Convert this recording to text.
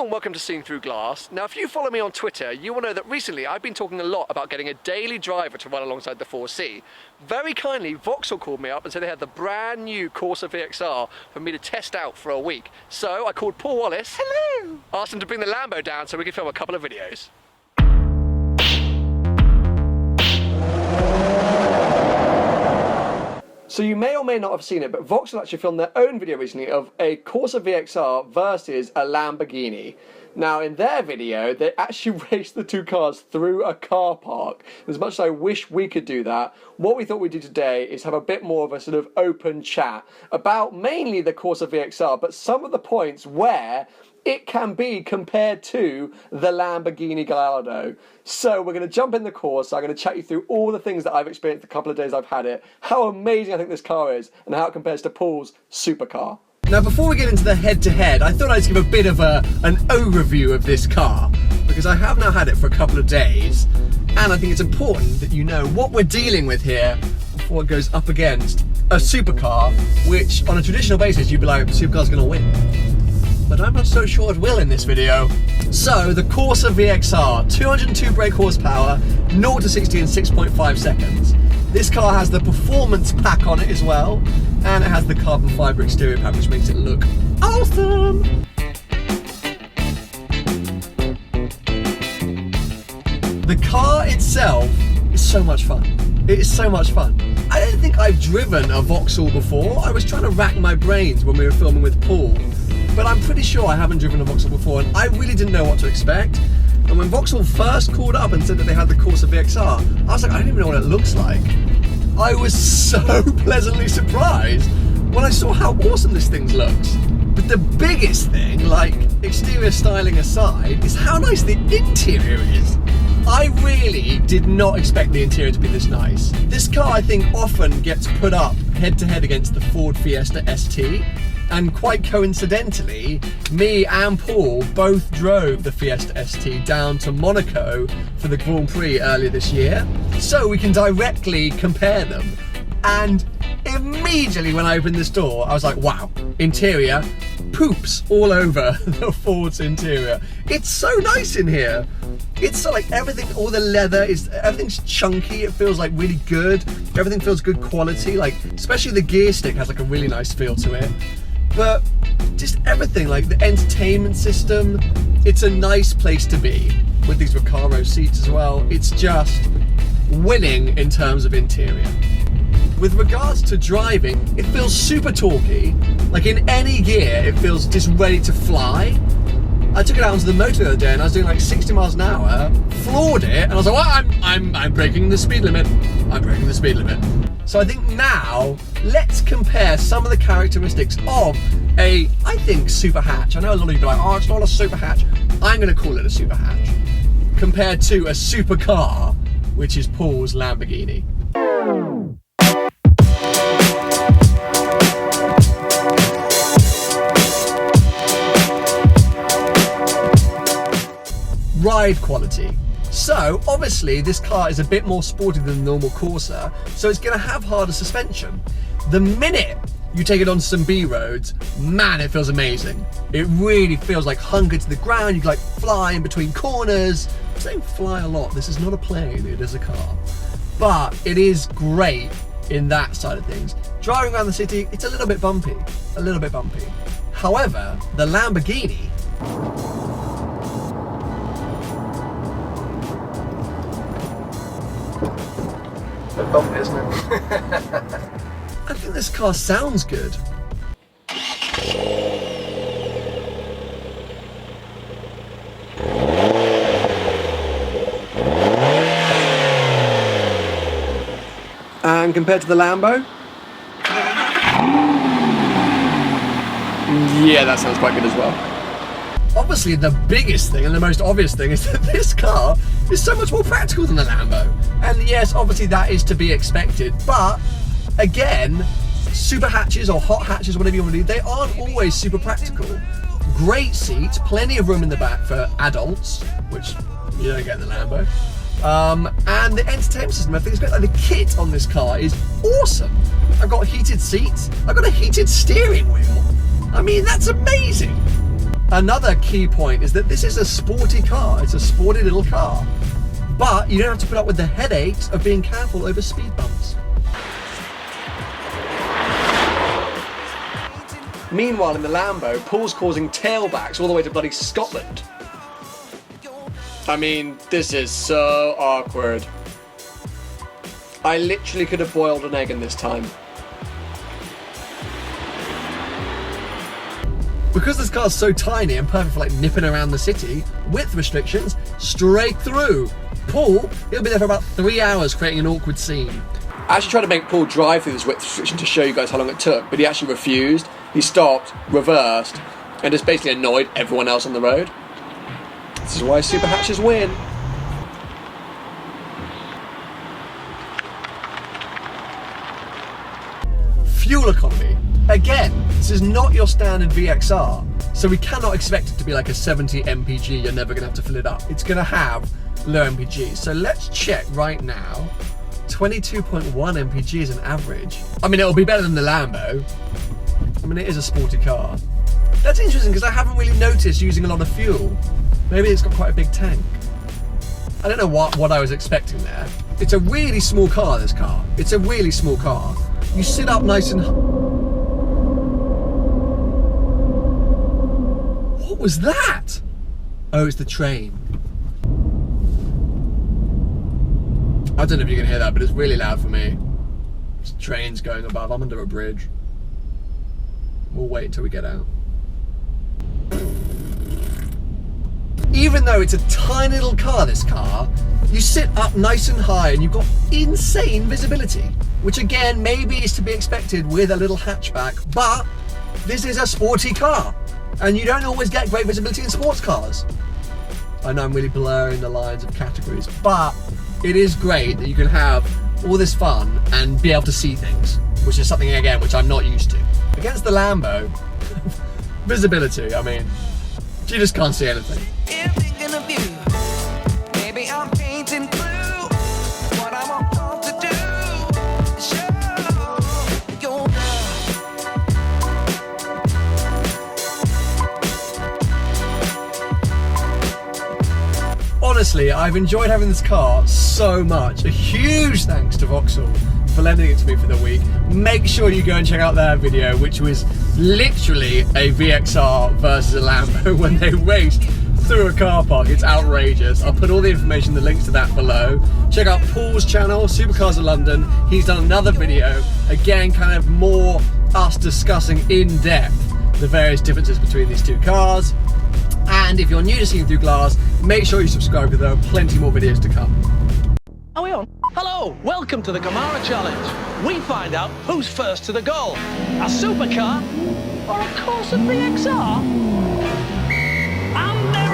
and welcome to Seeing Through Glass. Now, if you follow me on Twitter, you will know that recently I've been talking a lot about getting a daily driver to run alongside the 4C. Very kindly, Vauxhall called me up and said they had the brand new Corsa VXR for me to test out for a week. So I called Paul Wallace, hello, asked him to bring the Lambo down so we could film a couple of videos. So you may or may not have seen it, but Vauxhall actually filmed their own video recently of a Corsa VXR versus a Lamborghini. Now, in their video, they actually raced the two cars through a car park. As much as I wish we could do that, what we thought we'd do today is have a bit more of a sort of open chat about mainly the Corsa VXR, but some of the points where it can be compared to the Lamborghini Gallardo. So we're going to jump in the course. I'm going to chat you through all the things that I've experienced the couple of days I've had it, how amazing I think this car is, and how it compares to Paul's supercar. Now, before we get into the head-to-head, I thought I'd just give a bit of an overview of this car, because I have now had it for a couple of days, and I think it's important that you know what we're dealing with here before it goes up against a supercar, which on a traditional basis you'd be like, the supercar's going to win. But I'm not so sure it will in this video. So, the Corsa VXR, 202 brake horsepower, 0 to 60 in 6.5 seconds. This car has the performance pack on it as well, and it has the carbon fibre exterior pack, which makes it look awesome. The car itself is so much fun. It is so much fun. I don't think I've driven a Vauxhall before. I was trying to rack my brains when we were filming with Paul, but I'm pretty sure I haven't driven a Vauxhall before, and I really didn't know what to expect. And when Vauxhall first called up and said that they had the Corsa VXR, I was like, I don't even know what it looks like. I was so pleasantly surprised when I saw how awesome this thing looks. But the biggest thing, like exterior styling aside, is how nice the interior is. I really did not expect the interior to be this nice. This car, I think, often gets put up head-to-head against the Ford Fiesta ST, and quite coincidentally, me and Paul both drove the Fiesta ST down to Monaco for the Grand Prix earlier this year, so we can directly compare them. And immediately when I opened this door, I was like, wow, interior poops all over the Ford's interior. It's so nice in here. It's so like everything, all the leather everything's chunky. It feels like really good. Everything feels good quality. Like especially the gear stick has like a really nice feel to it. But just everything, like the entertainment system, it's a nice place to be with these Recaro seats as well. It's just winning in terms of interior. With regards to driving, it feels super torquey. Like in any gear, it feels just ready to fly. I took it out onto the motor the other day and I was doing like 60 miles an hour, floored it, and I was like, well, I'm breaking the speed limit. I'm breaking the speed limit. So I think now, let's compare some of the characteristics of a, I think, super hatch. I know a lot of you are like, oh, it's not a super hatch. I'm going to call it a super hatch. Compared to a supercar, which is Paul's Lamborghini. Ride quality. So obviously this car is a bit more sporty than the normal Corsa, so it's going to have harder suspension. The minute you take it on some B roads, man, it feels amazing. It really feels like hunkered to the ground. You can like fly in between corners. I'm saying fly a lot. This is not a plane, it is a car. But it is great in that side of things. Driving around the city, it's a little bit bumpy. A little bit bumpy. However, the Lamborghini, bit bumpy, isn't it? I think this car sounds good. And compared to the Lambo? Yeah, that sounds quite good as well. Obviously the biggest thing and the most obvious thing is that this car is so much more practical than the Lambo. And yes, obviously that is to be expected, but again, super hatches or hot hatches, whatever you want to do, they aren't always super practical. Great seats, plenty of room in the back for adults, which you don't get in the Lambo. And the entertainment system, I think it's great. Like the kit on this car is awesome. I've got heated seats, I've got a heated steering wheel. I mean, that's amazing. Another key point is that this is a sporty car. It's a sporty little car. But you don't have to put up with the headaches of being careful over speed bumps. Meanwhile, in the Lambo, Paul's causing tailbacks all the way to bloody Scotland. I mean, this is so awkward. I literally could have boiled an egg in this time. Because this car's so tiny and perfect for like nipping around the city, width restrictions straight through. Paul, he'll be there for about 3 hours creating an awkward scene. I actually tried to make Paul drive through this width restriction to show you guys how long it took, but he actually refused. He stopped, reversed, and just basically annoyed everyone else on the road. This is why super hatches win. Fuel economy. Again, this is not your standard VXR, so we cannot expect it to be like a 70 mpg, you're never gonna have to fill it up. It's gonna have low mpg. So let's check right now. 22.1 mpg is an average. I mean, it'll be better than the Lambo. I mean, it is a sporty car. That's interesting because I haven't really noticed using a lot of fuel. Maybe it's got quite a big tank. I don't know what I was expecting there. It's a really small car, this car. It's a really small car. You sit up nice and... What was that? Oh, it's the train. I don't know if you can hear that, but it's really loud for me. There's trains going above. I'm under a bridge. We'll wait until we get out. Even though it's a tiny little car, this car, you sit up nice and high and you've got insane visibility, which again, maybe is to be expected with a little hatchback, but this is a sporty car and you don't always get great visibility in sports cars. I know I'm really blurring the lines of categories, but it is great that you can have all this fun and be able to see things, which is something, again, which I'm not used to. Against the Lambo, visibility, I mean, you just can't see anything. Honestly, I've enjoyed having this car so much. A huge thanks to Vauxhall for lending it to me for the week. Make sure you go and check out their video, which was literally a VXR versus a Lambo when they raced through a car park. It's outrageous. I'll put all the information, the links to that below. Check out Paul's channel, Supercars of London. He's done another video, again, kind of more us discussing in depth the various differences between these two cars. And if you're new to Seeing Through Glass, make sure you subscribe because there are plenty more videos to come. Are we on? Hello, welcome to the Camara Challenge. We find out who's first to the goal. A supercar or a Corsa VXR? And